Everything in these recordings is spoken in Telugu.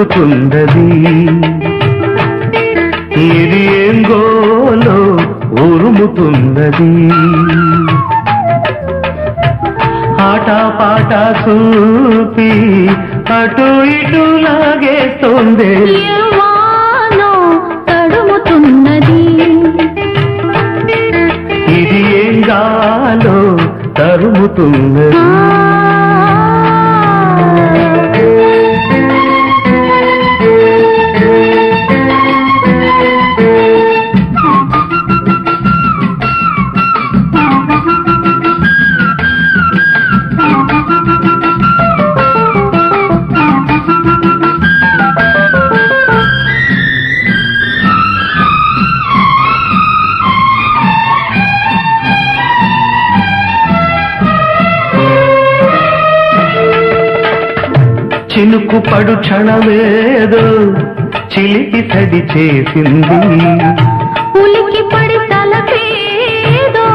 ఉరుకుతున్నది. ఇది ఏం గోలో ఉరుముతున్నది. ఆట పాట చూపి అటు ఇటు లాగేస్తోంది. తడుముతున్నది. ఇది ఏం గాలో తరుముతున్నది. చినుకు పడు క్షణమేదో చిలికి సడి చేసింది. ఉలికి పడి తలపేదో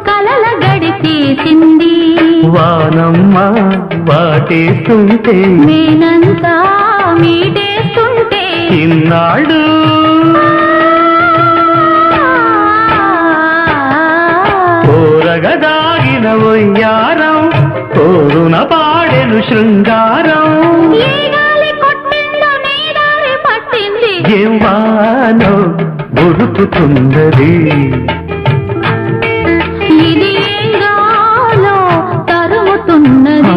కలల గడిపేసింది. వానమ్మ వాటేస్తుంటే నేనంతా మీటేస్తుంటే ఇన్నాడు కోరగదాగిన వయ్యారం కోరున పాడెను శృంగారం. ఏం వానో ఉరుకుతున్నది. ఇది ఏం గాలో తరుముతున్నది.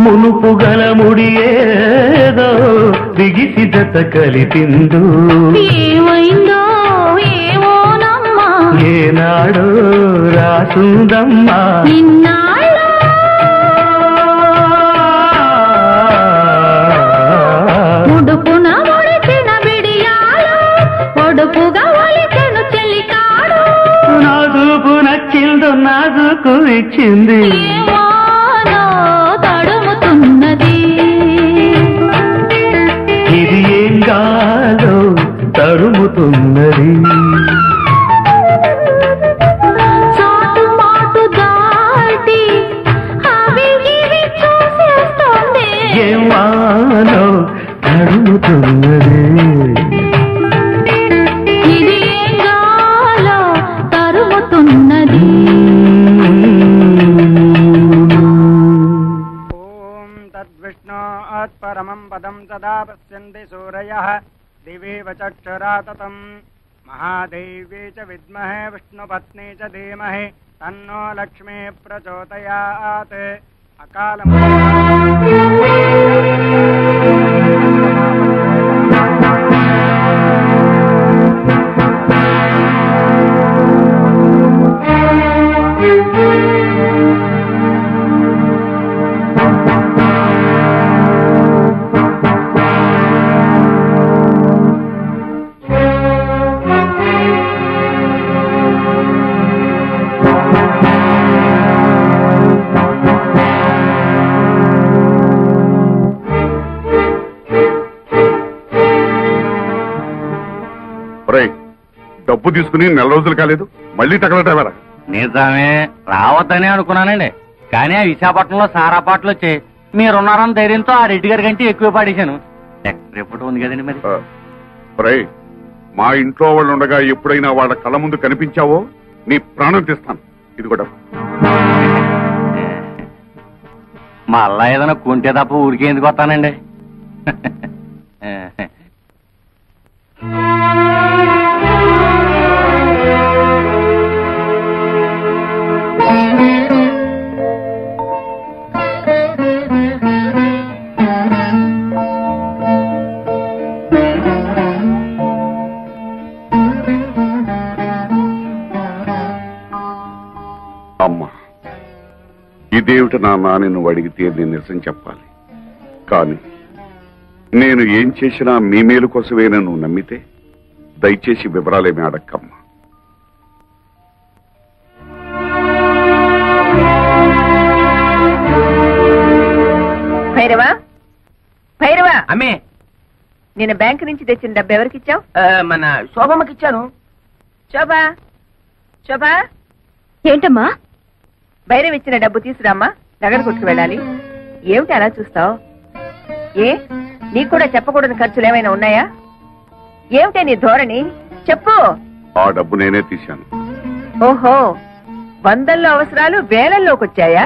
మునుపు గల ముడియేదో దిగిసి జత కలిపిందు. ఏమైందో ఏమోనమ్మా ఏనాడో రాసుందమ్మా ఇన్నాళ్ళు. ఉడుపున ఒడిచిన బిడియాలు ఒడుపుగా ఒలిచెను చెలికాడు. నాజుకు నచ్చిందో నాజుకు ఇచ్చింది. ఇది ఏం గాలో తరుముతున్నది. చాటు మాటు దాటి అవి ఇవి చూసేస్తోంది. ఏం వానో తరుముతున్నది. ఇది ఏం గాలో తరుముతున్నది. परमं पदं सदा पश्यन्ति सूरयः दिवेव चक्षुरा ततं महादेव्यै च विद्महे विष्णुपत्नी च धीमहि तन्नो लक्ष्मी प्रचोदयात्. अकालं డబ్బు తీసుకుని నెల రోజులు కాలేదు, మళ్ళీ తగలటవరా? నిజమే, రావద్దని అనుకున్నానండి. కానీ ఆ విశాఖపట్నంలో సారా పాటలు వచ్చాయి. మీరున్నారని ధైర్యంతో ఆ రెడ్డి గారి కంటే ఎక్కువ పాడేశాను. రేపటి ఉంది కదండి మరి. మా ఇంట్లో వాళ్ళు ఉండగా ఎప్పుడైనా వాళ్ళ కళ్ళ ముందు కనిపించావో నీ ప్రాణం తీస్తాను. ఇది కూడా మళ్ళా ఏదైనా కొంటే తప్ప ఊరికే ఎందుకు వస్తానండి. అమ్మా, ఇదేమిటి నాన్న అని నువ్వు అడిగితే నేను నిజం చెప్పాలి. కానీ నేను ఏం చేసినా మీ మేలు కోసమే నువ్వు నమ్మితే దయచేసి వివరాలేమీ అడక్కమ్మా. భైరవా, భైరవా, అమ్మే నేను బ్యాంక్ నుంచి తెచ్చిన డబ్బు ఎవరికిచ్చావు? మన శోభమ్మకి ఇచ్చాను. శోభా, శోభా, ఏంటమ్మా? భైరవ్ ఇచ్చిన డబ్బు తీసురామ్మా, నగర కొట్టుకు వెళ్ళాలి. ఏమిటి అలా చూస్తావు? ఏ నీకు కూడా చెప్పకూడని ఖర్చులు ఏమైనా ఉన్నాయా? ఏమిటే నీ ధోరణి? చెప్పు. ఆ డబ్బు నేనే తీశాను. ఓహో, వందల్లో అవసరాలు వేలల్లోకి వచ్చాయా?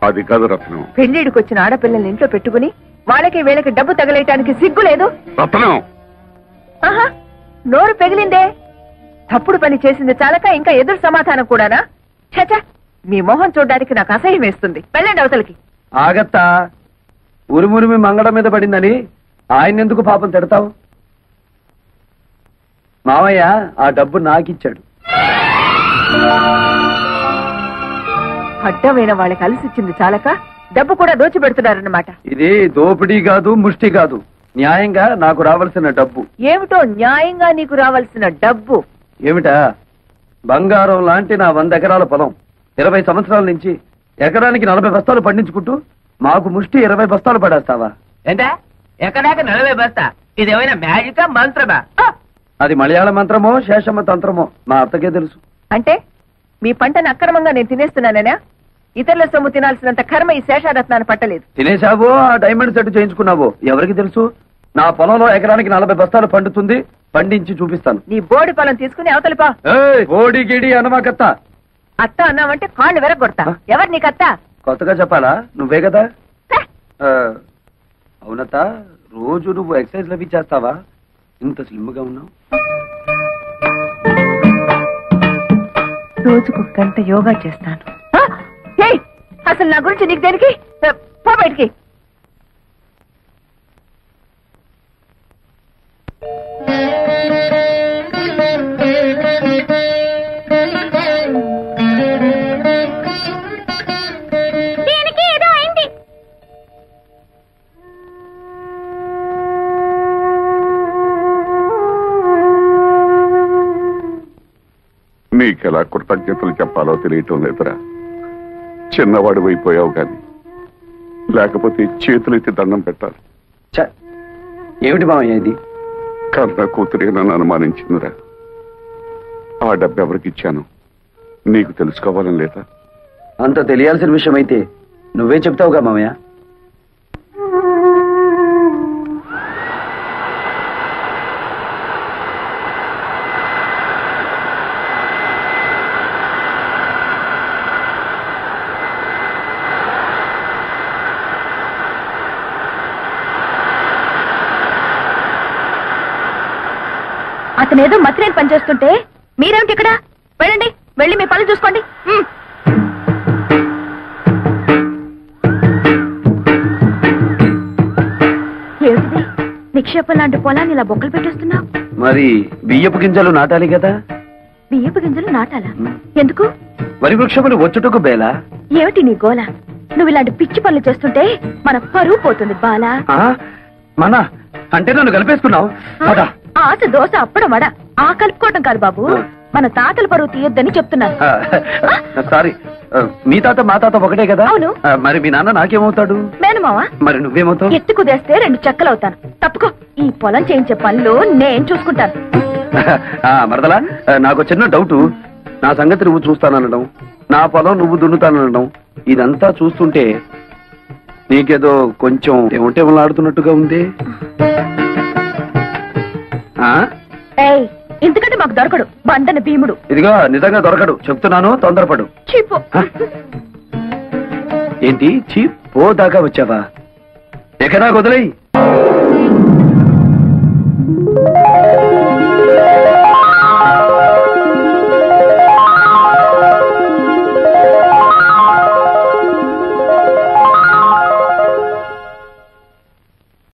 అది కాదు రత్నం. పెళ్లిడికి వచ్చిన ఆడపిల్లల్ని ఇంట్లో పెట్టుకుని వాళ్ళకి వీళ్ళకి డబ్బు తగలేయటానికి సిగ్గు లేదు? రత్నం, ఆహా, నోరు పెగిలిందే. తప్పుడు పని చేసింది చాలక ఇంకా ఎదురు సమాధానం కూడానా? చచ, మీ మొహం చూడ్డానికి నాకు అసహ్యం వేస్తుంది. వెళ్ళండి అవతలకి. ఆగత్తా, ఉరుమురిమి మంగళం మీద పడిందని ఆయన ఎందుకు పాపం తిడతావు? మావయ్య ఆ డబ్బు నాకిచ్చాడు. అడ్డమైన వాళ్ళకి అలసిచ్చింది చాలక డబ్బు కూడా దోచిపెడుతున్నారన్నమాట. ఇది దోపిడీ కాదు, ముష్టి కాదు, న్యాయంగా నాకు రావాల్సిన డబ్బు. ఏమిటో న్యాయంగా నీకు రావాల్సిన డబ్బు? ఏమిటా? బంగారం లాంటి నా 100 ఎకరాల పొలం 20 సంవత్సరాల నుంచి ఎకరానికి 40 బస్తాలు పండించుకుంటూ మాకు ముష్టి 20 బస్తాలు పడేస్తావా? ఏంటా ఎక్కడాక 40 బస్తా? ఇదేమైనా మ్యాజికా మంత్రమా? అది మలయాళ మంత్రమో శేషమ్మ తంత్రమో మా అత్తకే తెలుసు. అంటే మీ పంటను అక్రమంగా నేను తినేస్తున్నానేనా? ఇతరుల సొమ్ము తినాల్సినంత కర్మ ఈ శేషారత్నాన్ని పట్టలేదు. తినేశావో ఆ డైమండ్ సెట్ చేయించుకున్నావో ఎవరికి తెలుసు? నా పొలంలో ఎకరానికి 40 బస్తాలు పండుతుంది, పండించి చూపిస్తాను. నీ బోడి పొలం తీసుకుని అవతలిపా. ఓడి గిడి అనమాకత్త. అత్త అన్నావంటే కాళ్ళు వెరగొడతా. ఎవరు నీకత్త? కొత్తగా చెప్పాలా? నువ్వే కదా. అవునత్త, రోజు నువ్వు ఎక్సర్సైజ్ లవి చేస్తావా? ఇంత స్లిమ్ గా ఉన్నావు. రోజుకు గంట యోగా చేస్తాను. అసలు నా గురించి నీకు దేనికి? పో బయటికి. దీనికి ఏదో అయింది. నీకెలా కృతజ్ఞతలు చెప్పాలో తెలియటం లేదురా. చిన్నవాడు అయిపోయావు గాని లేకపోతే చేతులెత్తి దండం పెట్టాలి. ఏమిటి మామయ్య ఇది? కన్న కూతురే నన్ను అనుమానించిందిరా. ఆ డబ్బు ఎవరికి ఇచ్చాను నీకు తెలుసుకోవాలని లేదా? అంత తెలియాల్సిన విషయం అయితే నువ్వే చెప్తావుగా మామయ్య. అతనేదో మత్రేని పనిచేస్తుంటే మీరేమిటి ఇక్కడ? వెళ్ళండి, వెళ్ళి మీ పనులు చూసుకోండి. ఏమిటిది? నిక్షేపం లాంటి పొలాన్ని ఇలా బొక్కలు పెట్టేస్తున్నావు. మరి బియ్యపు గింజలు నాటాలి కదా. బియ్యపు గింజలు నాటాలా? ఎందుకు? వరి వృక్షములు వచ్చుటకు బేలా. ఏమిటి నీ గోల? నువ్వు ఇలాంటి పిచ్చి పనులు చేస్తుంటే మన పరువు పోతుంది బాలా. మన అంటే నన్ను కలిపేసుకున్నావు. ఆశ దోశ అప్పడం వడ ఆ కలుపుకోవటం కాదు బాబు, మన తాతల పరువు తీయొద్దని చెప్తున్నాను. సారీ, మీ తాత మా తాత ఒకటే కదా. అవును. మరి మీ నాన్న నాకేమవుతాడు? మేనమావా. మరి నువ్వేమవుతావు? ఎత్తు కుదేస్తే 2 చెక్కలవుతాను. తప్పుకో, ఈ పొలం చేయించే పనులు నేను చూసుకుంటాను. మరదలా, నాకు చిన్న డౌటు. నా సంగతి నువ్వు చూస్తాననడం, నా పొలం నువ్వు దున్నుతాననడం, ఇదంతా చూస్తుంటే నీకేదో కొంచెం ఏమిటేమలాడుతున్నట్టుగా ఉంది. ఏయ్, ఇంతకంటే మాకు దొరకడు బండన భీముడు. ఇదిగో నిజంగా దొరకడు, చెప్తున్నాను, తొందరపడు. చీపు. ఏంటి చీప్? పో దాకా వచ్చావా? ఎక్కడా వదిలేయి.